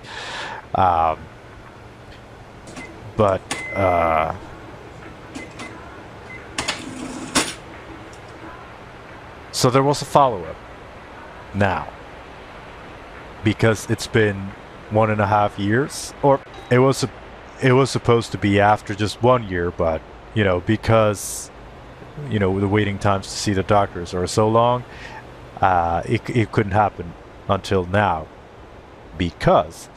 So there was a follow-up now, because it's been 1.5 years, or it was supposed to be after just 1 year, but you know, because you know the waiting times to see the doctors are so long, it couldn't happen until now, because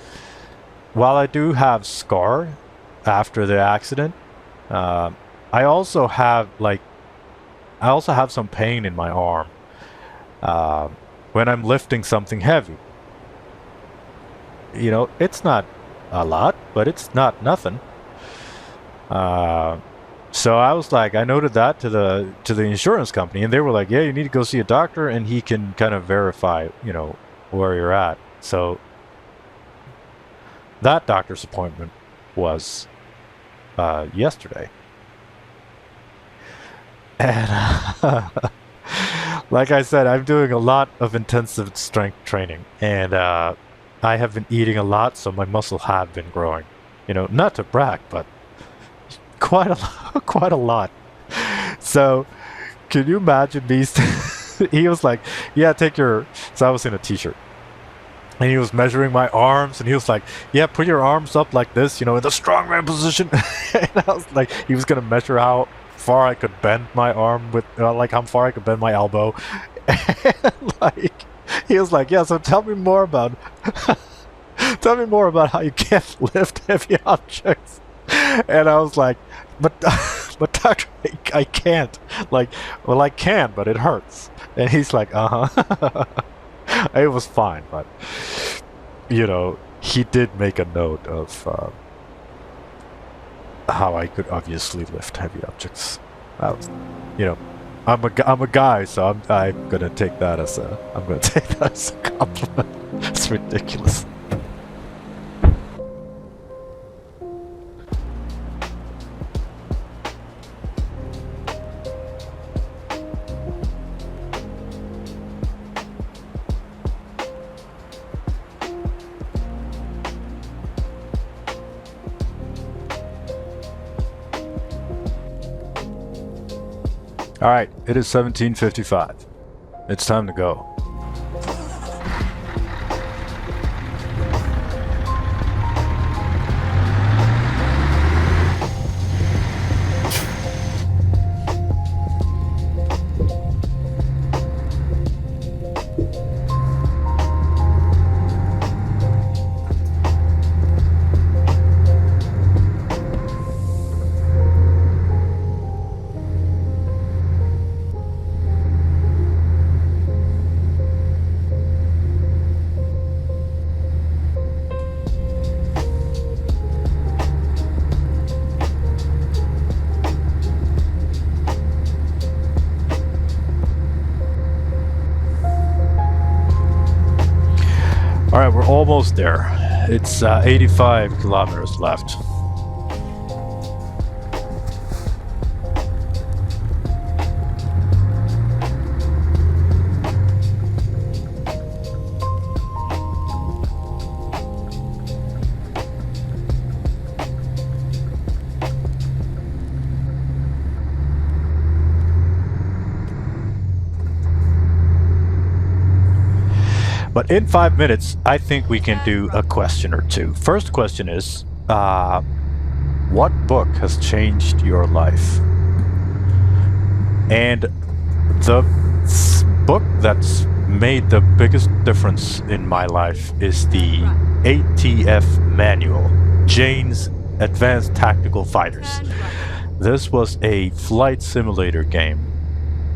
while I do have scar after the accident, I also have some pain in my arm when I'm lifting something heavy. You know, it's not a lot, but it's not nothing. So I was like, I noted that to the insurance company, and they were like, yeah, you need to go see a doctor, and he can kind of verify, you know, where you're at. So that doctor's appointment was yesterday. And like I said, I'm doing a lot of intensive strength training, and I have been eating a lot, so my muscle have been growing. You know, not to brag, but quite a quite a lot. So, can you imagine me? He was like, "Yeah, take your." So I was in a t-shirt, and he was measuring my arms, and he was like, "Yeah, put your arms up like this, you know, in the strongman position." And I was like, he was gonna measure how far I could bend my arm with, like how far I could bend my elbow. And like, he was like, "Yeah, so tell me more about, tell me more about how you can't lift heavy objects." And I was like, "But, but doctor, I can't. Like, well, I can, but it hurts." And he's like, "Uh-huh." It was fine, but you know, he did make a note of how I could obviously lift heavy objects. You know, I'm a guy, so I'm gonna take that as a compliment. It's ridiculous. All right, it is 17:55. It's time to go. All right, we're almost there. It's 85 kilometers left. But in 5 minutes, I think we can do a question or two. First question is, what book has changed your life? And the book that's made the biggest difference in my life is the ATF manual, Jane's Advanced Tactical Fighters. This was a flight simulator game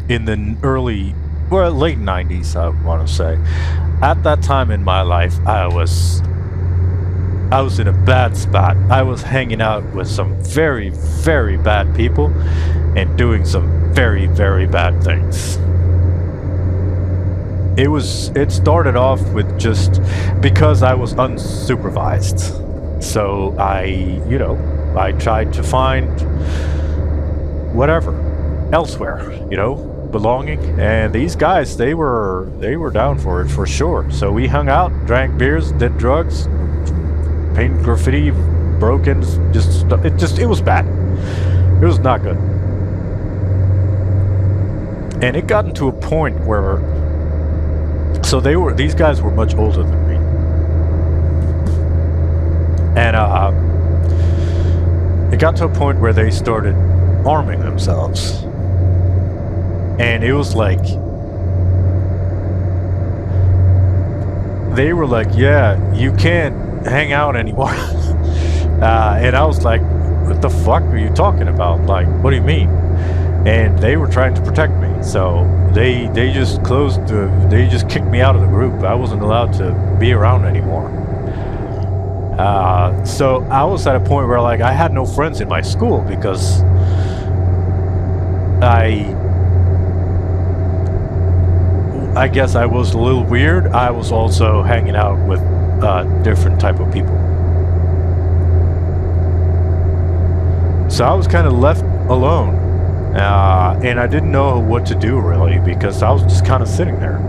in the late 90s, I want to say. At that time in my life, I was in a bad spot. I was hanging out with some very, very bad people and doing some very, very bad things. It started off with just because I was unsupervised. So I tried to find whatever elsewhere, belonging, and these guys, they were down for it for sure. So we hung out, drank beers, did drugs, painted graffiti, broke in, it was bad. It was not good. And it got into a point where these guys were much older than me. And it got to a point where they started arming themselves. And it was like, they were like, "Yeah, you can't hang out anymore." And I was like, "What the fuck are you talking about? Like, what do you mean?" And they were trying to protect me, so they just they just kicked me out of the group. I wasn't allowed to be around anymore. So I was at a point where, like, I had no friends in my school because I guess I was a little weird. I was also hanging out with different type of people. So I was kind of left alone. And I didn't know what to do really because I was just kind of sitting there.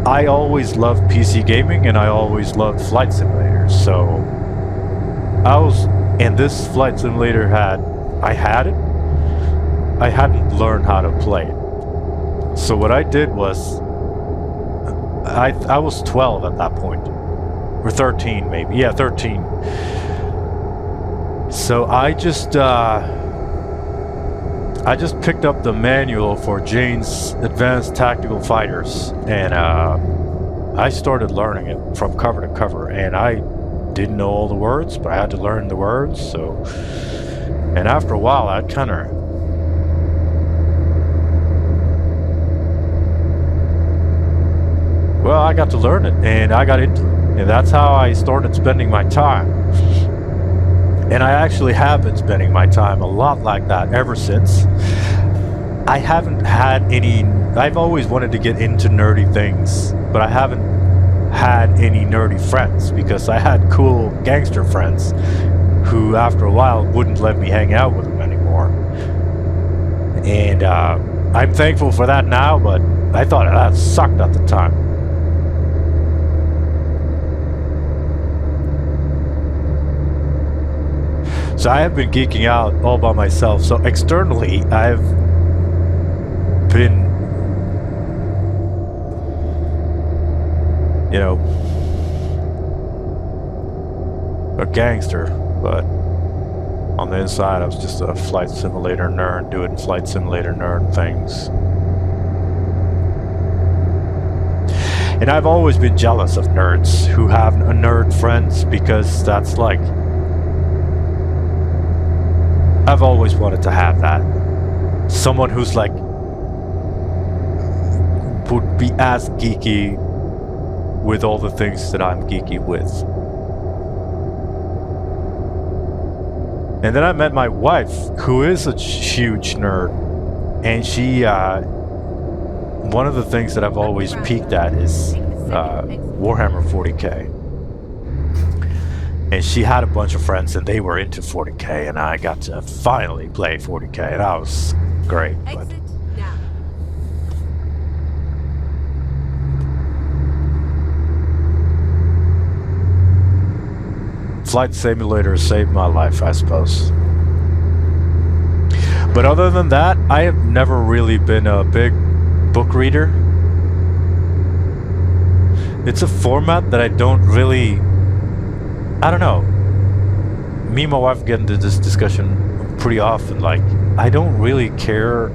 I always loved PC gaming and I always loved flight simulators, so and this flight simulator I had it. I hadn't learned how to play it. So what I did was, I was 12 at that point, or 13 maybe. Yeah, 13. So I just picked up the manual for Jane's Advanced Tactical Fighters, and I started learning it from cover to cover, and I didn't know all the words, but I had to learn the words. So, and after a while, I kind of I got to learn it, and I got into it, and that's how I started spending my time. And I actually have been spending my time a lot like that ever since. I haven't had any. I've always wanted to get into nerdy things, but I haven't had any nerdy friends because I had cool gangster friends who after a while wouldn't let me hang out with them anymore. And I'm thankful for that now, but I thought that sucked at the time. So I have been geeking out all by myself. So externally, I've been, you know, a gangster, but on the inside I was just a flight simulator nerd doing flight simulator nerd things. And I've always been jealous of nerds who have nerd friends, because that's like, I've always wanted to have that. Someone who's like, would be as geeky with all the things that I'm geeky with. And then I met my wife, who is a huge nerd, and she, one of the things that I've always peaked at is Warhammer 40k. And she had a bunch of friends and they were into 40k, and I got to finally play 40k, and that was great. But flight simulator saved my life, I suppose. But other than that, I have never really been a big book reader. It's a format that I don't really, I don't know. Me and my wife get into this discussion pretty often. Like, I don't really care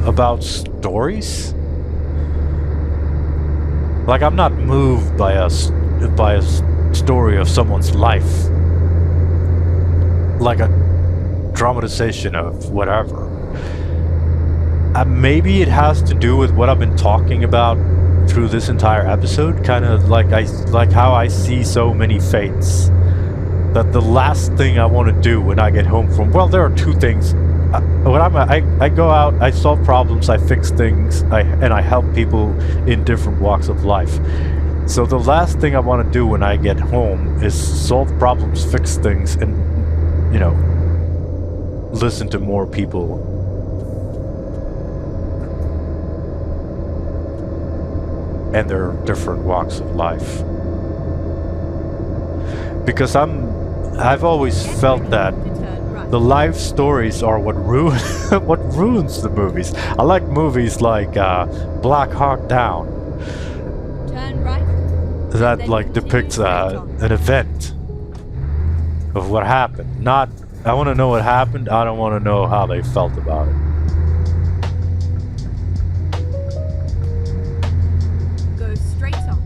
about stories. Like, I'm not moved by a story of someone's life, like a dramatization of whatever. Maybe it has to do with what I've been talking about through this entire episode, kind of like how I see so many fates, that the last thing I want to do when I get home from, well, there are two things. I go out, I solve problems, I fix things, and I help people in different walks of life. So the last thing I want to do when I get home is solve problems, fix things, and, you know, listen to more people. And their different walks of life. Because I've always felt that the life stories are what ruins the movies. I like movies like Black Hawk Down. Turn right. That like depicts an event of what happened. Not, I want to know what happened, I don't want to know how they felt about it. Go straight on.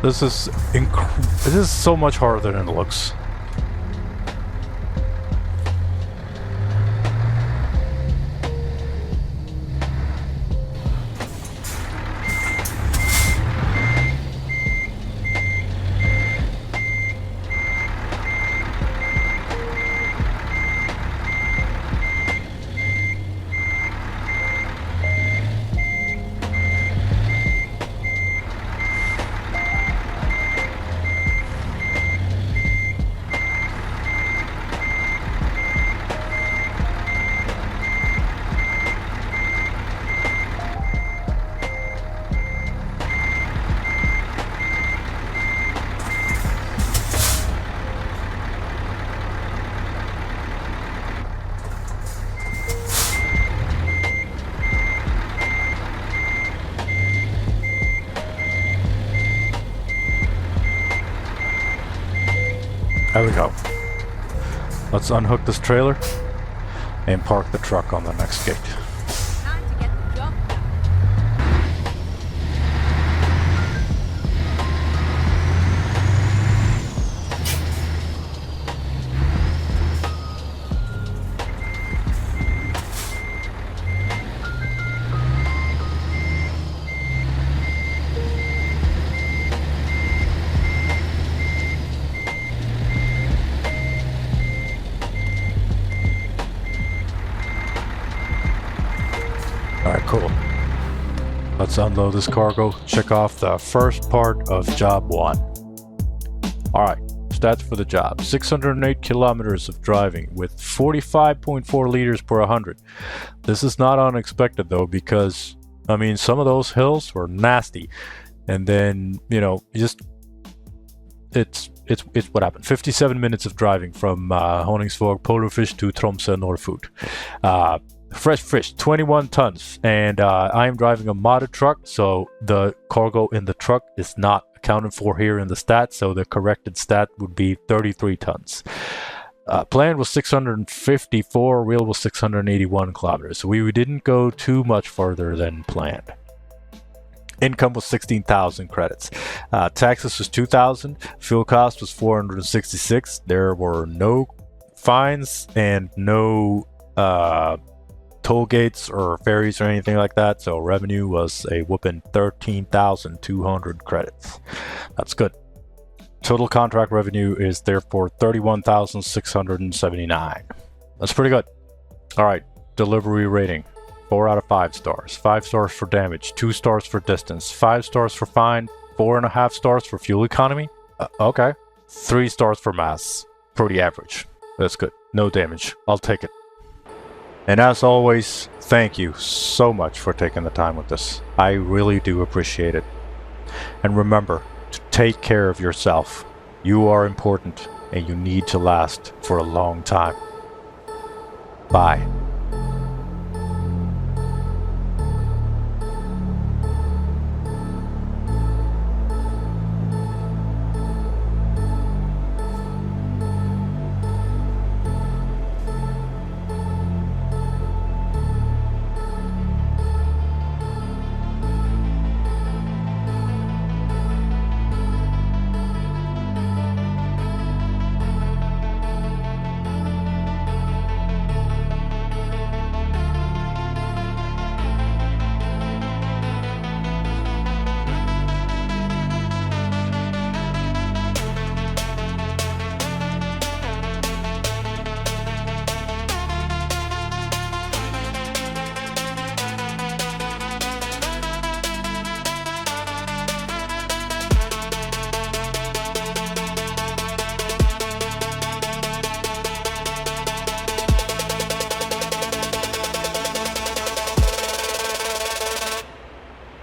This is this is so much harder than it looks. There we go. Let's unhook this trailer and park the truck on the next gate. Time to get the job done. Alright, cool. Let's unload this cargo, check off the first part of job 1. Alright, stats for the job. 608 kilometers of driving with 45.4 liters per 100. This is not unexpected though, because, I mean, some of those hills were nasty. And then, you know, just, it's what happened. 57 minutes of driving from Honningsvåg, Polarfish to Tromsø, Northbound. Fresh fish, 21 tons, and I am driving a modded truck, so the cargo in the truck is not accounted for here in the stats, so the corrected stat would be 33 tons. Planned was 654, real was 681 kilometers, so we didn't go too much further than planned. Income was 16,000 credits. Taxes was 2,000, fuel cost was 466, there were no fines and no toll gates or ferries or anything like that, so revenue was a whooping 13,200 credits. That's good. Total contract revenue is therefore 31,679. That's pretty good. All right, delivery rating 4 out of 5 stars. 5 stars for damage, 2 stars for distance, 5 stars for fine, 4.5 stars for fuel economy. Okay, 3 stars for mass. Pretty average. That's good. No damage. I'll take it. And as always, thank you so much for taking the time with this. I really do appreciate it. And remember to take care of yourself. You are important and you need to last for a long time. Bye.